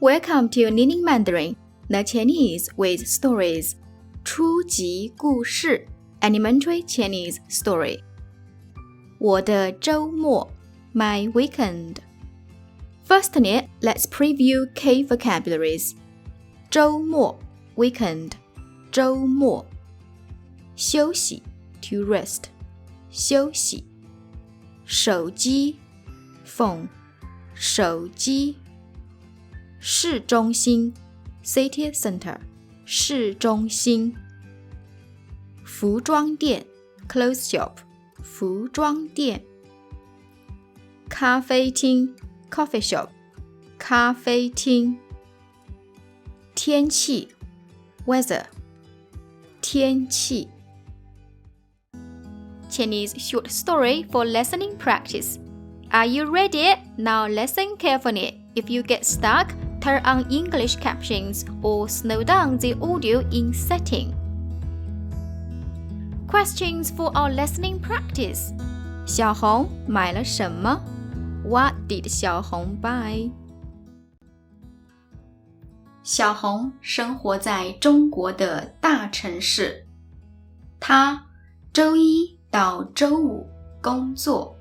Welcome to Learning Mandarin, the Chinese with stories. 初级故事 Elementary Chinese story. 我的周末 My weekend. Firstly, let's preview key vocabularies. 周末 weekend. 周末休息 to rest. 休息手机 phone. 手机市中心 City Center. 市中心服装店 Clothes shop. 服装店咖啡厅 Coffee shop. 咖啡厅天气 Weather. 天气 Chinese short story for listening practice. Are you ready? Now listen carefully. If you get stuck, turn on English captions or slow down the audio in setting. Questions for our listening practice. 小红买了什么？ What did 小红 buy? 小红生活在中国的大城市。她周一到周五工作。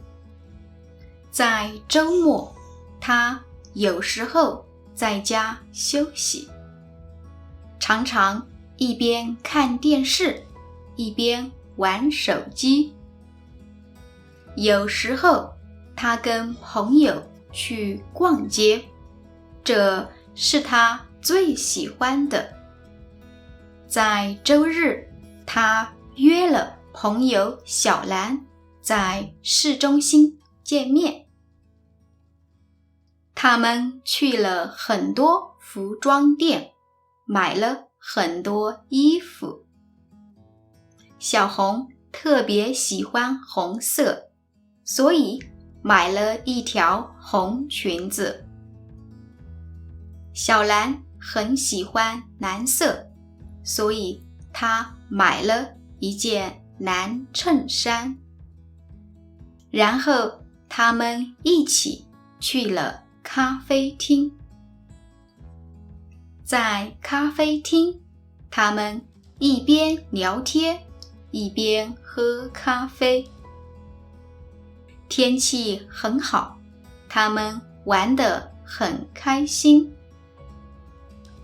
在周末，她有时候在家休息，常常一边看电视，一边玩手机。有时候，她跟朋友去逛街，这是她最喜欢的。在周日，她约了朋友小兰在市中心见面。他们去了很多服装店，买了很多衣服。小红特别喜欢红色，所以买了一条红裙子。小兰很喜欢蓝色，所以她买了一件蓝衬衫。然后他们一起去了咖啡厅。在咖啡厅，他们一边聊天，一边喝咖啡。天气很好，他们玩得很开心，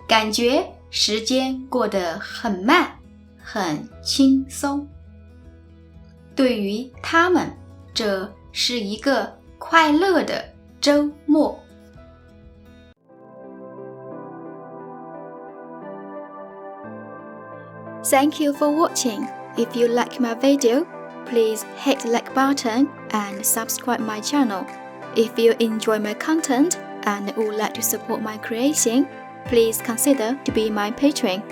感觉时间过得很慢，很轻松。对于他们，这是一个快乐的周末。Thank you for watching. If you like my video, please hit the like button and subscribe my channel. If you enjoy my content and would like to support my creation, please consider to be my patron.